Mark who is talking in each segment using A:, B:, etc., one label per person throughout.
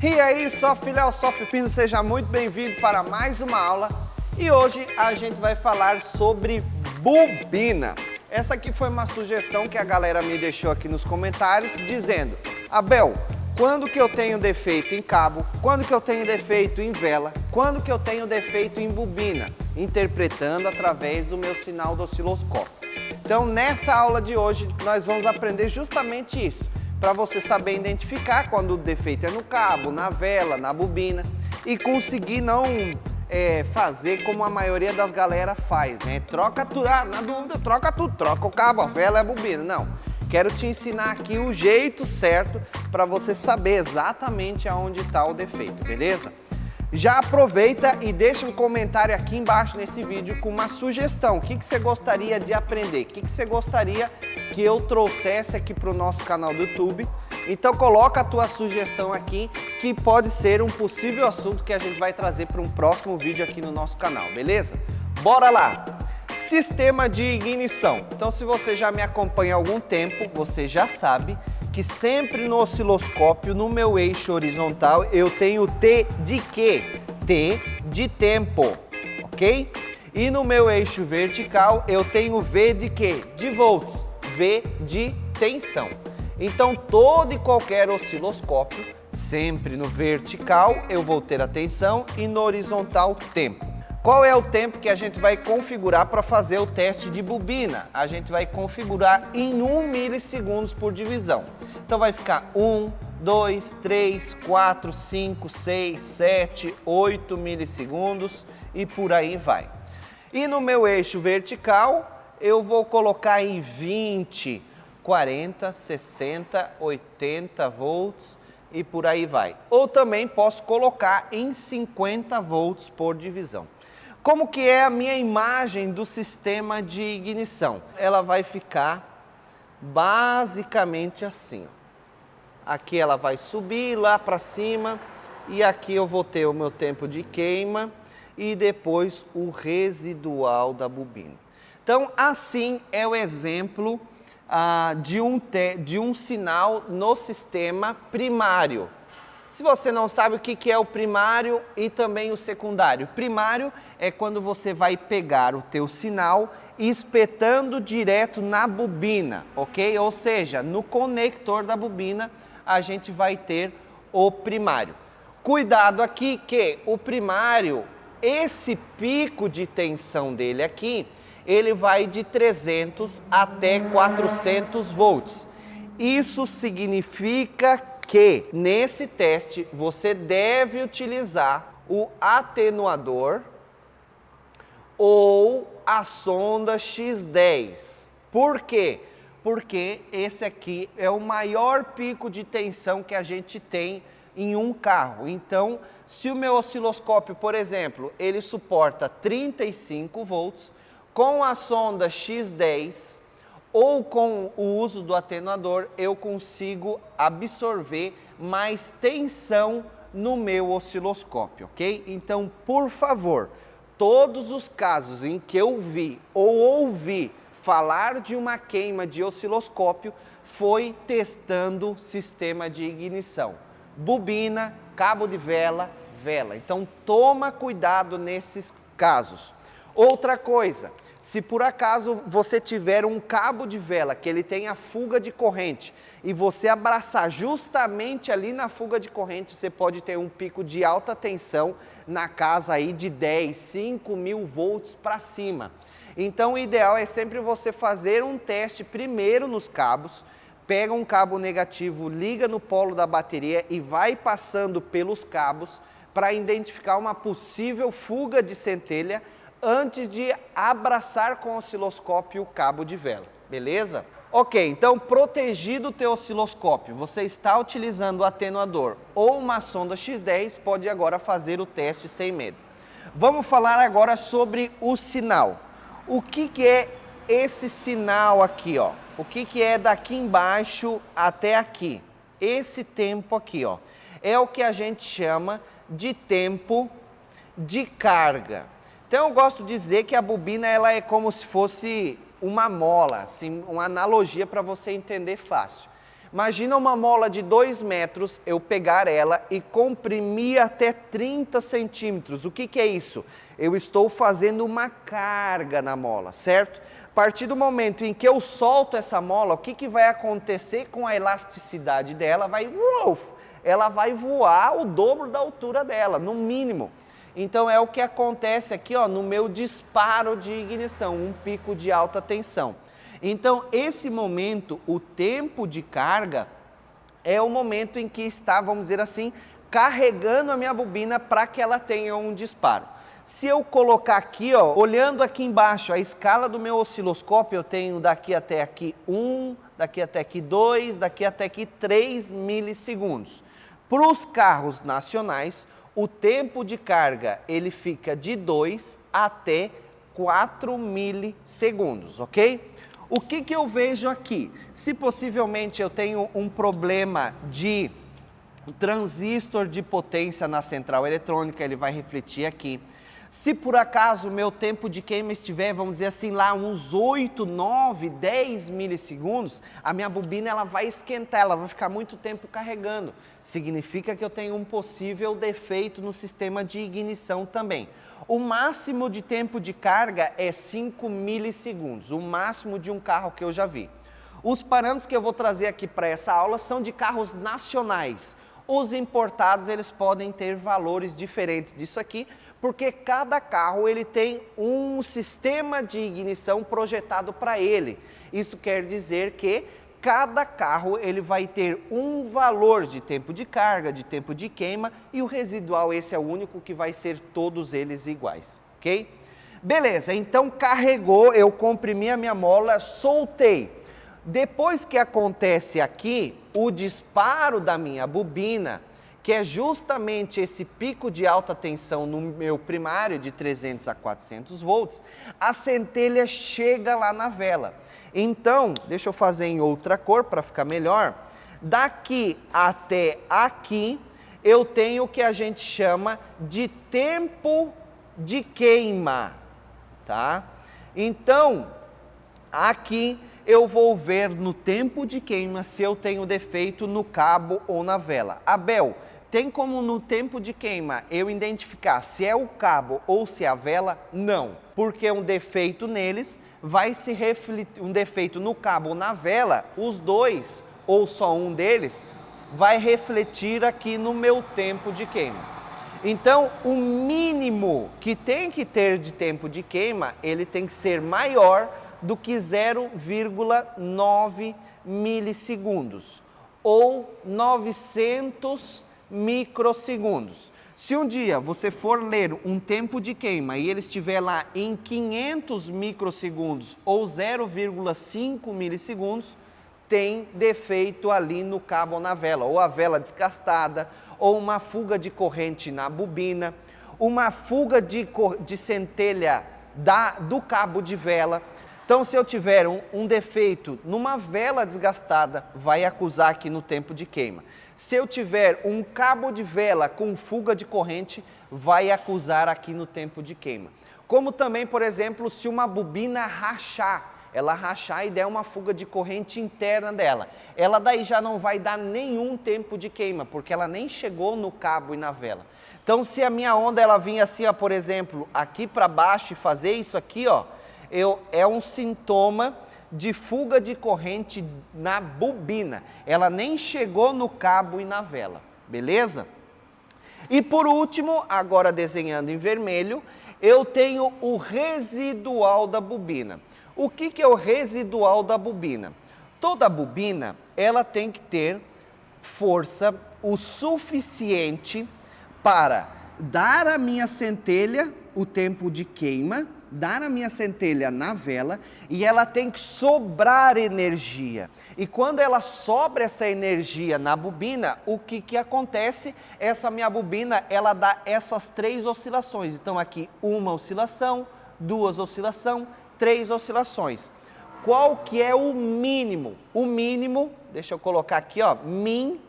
A: E aí, só filé, só pepino, seja muito bem-vindo para mais uma aula. E hoje a gente vai falar sobre bobina. Essa aqui foi uma sugestão que a galera me deixou aqui nos comentários, dizendo: Abel, quando que eu tenho defeito em cabo, quando que eu tenho defeito em vela, quando que eu tenho defeito em bobina, interpretando através do meu sinal do osciloscópio. Então, nessa aula de hoje, nós vamos aprender justamente isso, para você saber identificar quando o defeito é no cabo, na vela, na bobina, e conseguir não fazer como a maioria das galera faz, né? Troca tudo, na dúvida, troca tudo, troca o cabo, a vela e a bobina. Não, quero te ensinar aqui o jeito certo para você saber exatamente aonde está o defeito, beleza? Já aproveita e deixa um comentário aqui embaixo nesse vídeo com uma sugestão. O que você gostaria de aprender? O que você gostaria que eu trouxesse aqui para o nosso canal do YouTube? Então coloca a tua sugestão aqui, que pode ser um possível assunto que a gente vai trazer para um próximo vídeo aqui no nosso canal, beleza? Bora lá! Sistema de ignição. Então, se você já me acompanha há algum tempo, você já sabe que sempre no osciloscópio, no meu eixo horizontal, eu tenho T de quê? T de tempo, ok? E no meu eixo vertical, eu tenho V de quê? De volts, V de tensão. Então, todo e qualquer osciloscópio, sempre no vertical, eu vou ter a tensão e no horizontal, tempo. Qual é o tempo que a gente vai configurar para fazer o teste de bobina? A gente vai configurar em 1 milissegundos por divisão. Então vai ficar 1, 2, 3, 4, 5, 6, 7, 8 milissegundos e por aí vai. E no meu eixo vertical, eu vou colocar em 20, 40, 60, 80 volts e por aí vai. Ou também posso colocar em 50 volts por divisão. Como que é a minha imagem do sistema de ignição? Ela vai ficar basicamente assim. Aqui ela vai subir lá para cima e aqui eu vou ter o meu tempo de queima e depois o residual da bobina. Então, assim é o exemplo de um sinal no sistema primário. Se você não sabe o que é o primário e também o secundário. Primário é quando você vai pegar o teu sinal espetando direto na bobina, ok? Ou seja, no conector da bobina a gente vai ter o primário. Cuidado aqui que o primário, esse pico de tensão dele aqui, ele vai de 300 até 400 volts. Isso significa que nesse teste você deve utilizar o atenuador ou a sonda X10. Por quê? Porque esse aqui é o maior pico de tensão que a gente tem em um carro. Então, se o meu osciloscópio, por exemplo, ele suporta 35 volts, com a sonda X10 ou com o uso do atenuador, eu consigo absorver mais tensão no meu osciloscópio, ok? Então, por favor, todos os casos em que eu vi ou ouvi falar de uma queima de osciloscópio, foi testando sistema de ignição. Bobina, cabo de vela, vela. Então, toma cuidado nesses casos. Outra coisa, se por acaso você tiver um cabo de vela que ele tenha fuga de corrente e você abraçar justamente ali na fuga de corrente, você pode ter um pico de alta tensão na casa aí de 10, 5 mil volts para cima. Então o ideal é sempre você fazer um teste primeiro nos cabos, pega um cabo negativo, liga no polo da bateria e vai passando pelos cabos para identificar uma possível fuga de centelha antes de abraçar com o osciloscópio o cabo de vela, beleza? Ok, então protegido o teu osciloscópio, você está utilizando o atenuador ou uma sonda X10, pode agora fazer o teste sem medo. Vamos falar agora sobre o sinal. O que é esse sinal aqui, ó? O que é daqui embaixo até aqui? Esse tempo aqui, ó, é o que a gente chama de tempo de carga. Então eu gosto de dizer que a bobina ela é como se fosse uma mola, assim, uma analogia para você entender fácil. Imagina uma mola de 2 metros, eu pegar ela e comprimir até 30 centímetros. O que é isso? Eu estou fazendo uma carga na mola, certo? A partir do momento em que eu solto essa mola, o que vai acontecer com a elasticidade dela? Ela vai voar o dobro da altura dela, no mínimo. Então é o que acontece aqui, ó, no meu disparo de ignição, um pico de alta tensão. Então esse momento, o tempo de carga, é o momento em que está, vamos dizer assim, carregando a minha bobina para que ela tenha um disparo. Se eu colocar aqui, ó, olhando aqui embaixo, a escala do meu osciloscópio, eu tenho daqui até aqui 1, daqui até aqui 2, daqui até aqui 3 milissegundos. Para os carros nacionais, o tempo de carga ele fica de 2 até 4 milissegundos, ok? O que eu vejo aqui? Se possivelmente eu tenho um problema de transistor de potência na central eletrônica, ele vai refletir aqui. Se por acaso o meu tempo de queima estiver, vamos dizer assim, lá uns 8, 9, 10 milissegundos, a minha bobina ela vai esquentar, ela vai ficar muito tempo carregando. Significa que eu tenho um possível defeito no sistema de ignição também. O máximo de tempo de carga é 5 milissegundos, o máximo de um carro que eu já vi. Os parâmetros que eu vou trazer aqui para essa aula são de carros nacionais. Os importados, eles podem ter valores diferentes disso aqui, porque cada carro ele tem um sistema de ignição projetado para ele. Isso quer dizer que cada carro ele vai ter um valor de tempo de carga, de tempo de queima, e o residual esse é o único que vai ser todos eles iguais, ok? Beleza, então carregou, eu comprimi a minha mola, soltei. Depois que acontece aqui o disparo da minha bobina, que é justamente esse pico de alta tensão no meu primário de 300 a 400 volts, a centelha chega lá na vela. Então, deixa eu fazer em outra cor para ficar melhor. Daqui até aqui, eu tenho o que a gente chama de tempo de queima, tá? Então, aqui eu vou ver no tempo de queima se eu tenho defeito no cabo ou na vela. Abel, tem como no tempo de queima eu identificar se é o cabo ou se é a vela? Não, porque um defeito neles vai se refletir, um defeito no cabo ou na vela, os dois ou só um deles vai refletir aqui no meu tempo de queima. Então, o mínimo que tem que ter de tempo de queima, ele tem que ser maior do que 0,9 milissegundos ou 900 microsegundos. Se um dia você for ler um tempo de queima e ele estiver lá em 500 microsegundos ou 0,5 milissegundos, tem defeito ali no cabo ou na vela, ou a vela desgastada, ou uma fuga de corrente na bobina, uma fuga de centelha do cabo de vela. Então, se eu tiver um defeito numa vela desgastada, vai acusar aqui no tempo de queima. Se eu tiver um cabo de vela com fuga de corrente, vai acusar aqui no tempo de queima. Como também, por exemplo, se uma bobina rachar, ela rachar e der uma fuga de corrente interna dela, ela daí já não vai dar nenhum tempo de queima, porque ela nem chegou no cabo e na vela. Então, se a minha onda ela vinha assim, ó, por exemplo, aqui para baixo e fazer isso aqui, ó, é um sintoma de fuga de corrente na bobina. Ela nem chegou no cabo e na vela, beleza? E por último, agora desenhando em vermelho, eu tenho o residual da bobina. O que é o residual da bobina? Toda bobina, ela tem que ter força o suficiente para dar à minha centelha o tempo de queima, dar a minha centelha na vela, e ela tem que sobrar energia. E quando ela sobra essa energia na bobina, o que acontece? Essa minha bobina, ela dá essas 3 oscilações. Então aqui uma oscilação, 2 oscilações, 3 oscilações. Qual que é o mínimo? O mínimo, deixa eu colocar aqui, ó, Mi,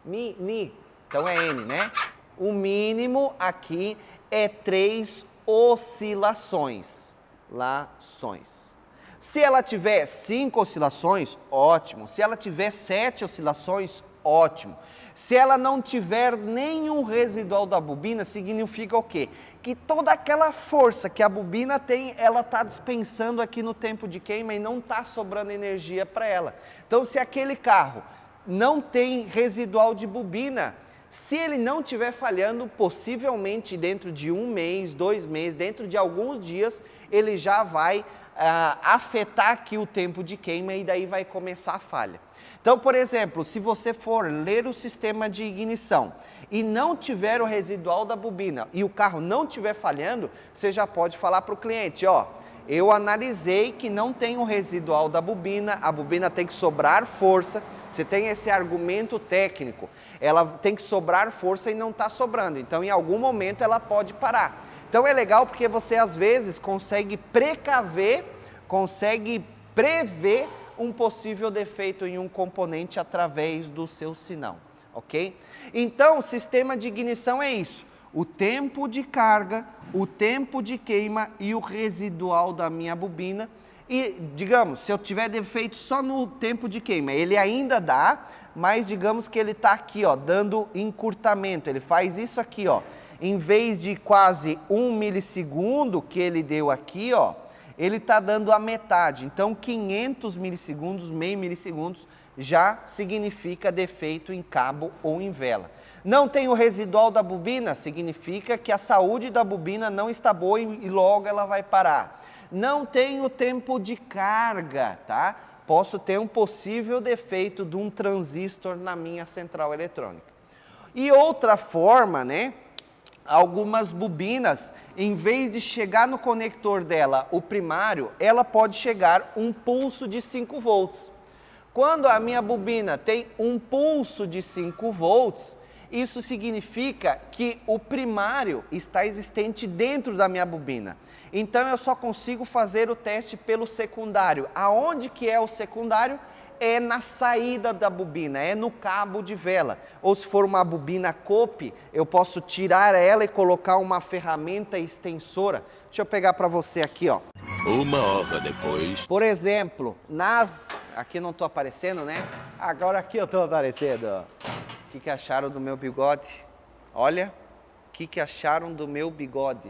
A: então é N, né? O mínimo aqui é 3 oscilações, lações. Se ela tiver 5 oscilações, ótimo. Se ela tiver 7 oscilações, ótimo. Se ela não tiver nenhum residual da bobina, significa o quê? Que toda aquela força que a bobina tem, ela está dispensando aqui no tempo de queima e não está sobrando energia para ela. Então, se aquele carro não tem residual de bobina, se ele não estiver falhando, possivelmente dentro de 1 mês, 2 meses, dentro de alguns dias, ele já vai afetar aqui o tempo de queima e daí vai começar a falha. Então, por exemplo, se você for ler o sistema de ignição e não tiver o residual da bobina e o carro não estiver falhando, você já pode falar para o cliente, ó, eu analisei que não tem o residual da bobina, a bobina tem que sobrar força, você tem esse argumento técnico, ela tem que sobrar força e não está sobrando, então em algum momento ela pode parar. Então é legal porque você às vezes consegue precaver, consegue prever um possível defeito em um componente através do seu sinal, ok? Então, o sistema de ignição é isso, o tempo de carga, o tempo de queima e o residual da minha bobina. E, digamos, se eu tiver defeito só no tempo de queima, ele ainda dá, mas digamos que ele está aqui, ó, dando encurtamento, ele faz isso aqui, ó, em vez de quase 1 milissegundo que ele deu aqui, ó, ele está dando a metade, então 500 milissegundos, meio milissegundos, já significa defeito em cabo ou em vela. Não tem o residual da bobina, significa que a saúde da bobina não está boa e logo ela vai parar. Não tem o tempo de carga, tá? Posso ter um possível defeito de um transistor na minha central eletrônica. E outra forma, né? Algumas bobinas, em vez de chegar no conector dela, o primário, ela pode chegar um pulso de 5 volts. Quando a minha bobina tem um pulso de 5 volts, isso significa que o primário está existente dentro da minha bobina. Então eu só consigo fazer o teste pelo secundário. Aonde que é o secundário? É na saída da bobina, é no cabo de vela. Ou se for uma bobina COP, eu posso tirar ela e colocar uma ferramenta extensora. Deixa eu pegar para você aqui, ó.
B: 1 hora depois.
A: Por exemplo, aqui não estou aparecendo, né? Agora aqui eu estou aparecendo. O que acharam do meu bigode? Olha, o que acharam do meu bigode?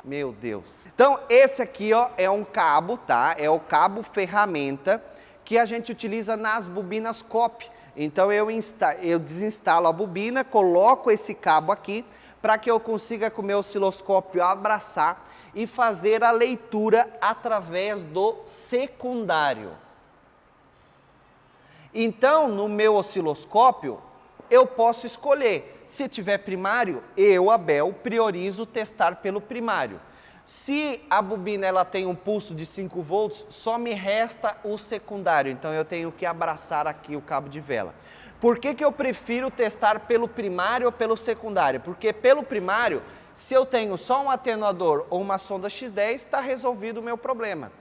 A: Meu Deus. Então, esse aqui, ó, é um cabo, tá? É o cabo ferramenta que a gente utiliza nas bobinas COP. Então, eu desinstalo a bobina, coloco esse cabo aqui para que eu consiga com o meu osciloscópio abraçar e fazer a leitura através do secundário. Então, no meu osciloscópio, eu posso escolher. Se tiver primário, eu, Abel, priorizo testar pelo primário. Se a bobina ela tem um pulso de 5 volts, só me resta o secundário. Então, eu tenho que abraçar aqui o cabo de vela. Por que eu prefiro testar pelo primário ou pelo secundário? Porque pelo primário, se eu tenho só um atenuador ou uma sonda X10, está resolvido o meu problema.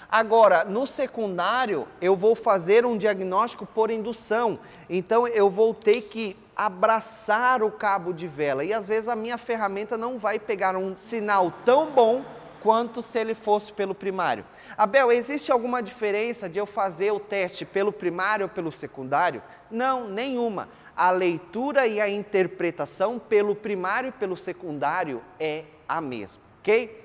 A: Agora, no secundário, eu vou fazer um diagnóstico por indução, então eu vou ter que abraçar o cabo de vela e às vezes a minha ferramenta não vai pegar um sinal tão bom quanto se ele fosse pelo primário. Abel, existe alguma diferença de eu fazer o teste pelo primário ou pelo secundário? Não, nenhuma. A leitura e a interpretação pelo primário e pelo secundário é a mesma, ok?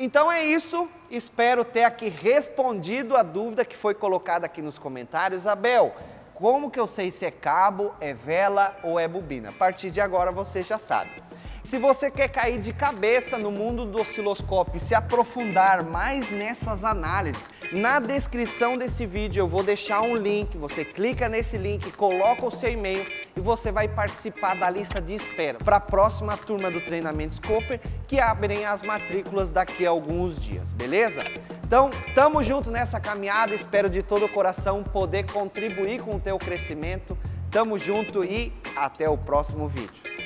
A: Então é isso, espero ter aqui respondido a dúvida que foi colocada aqui nos comentários. Abel, como que eu sei se é cabo, é vela ou é bobina? A partir de agora você já sabe. Se você quer cair de cabeça no mundo do osciloscópio e se aprofundar mais nessas análises, na descrição desse vídeo eu vou deixar um link, você clica nesse link, coloca o seu e-mail e você vai participar da lista de espera para a próxima turma do treinamento Scopper, que abrem as matrículas daqui a alguns dias, beleza? Então, tamo junto nessa caminhada, espero de todo o coração poder contribuir com o teu crescimento. Tamo junto e até o próximo vídeo.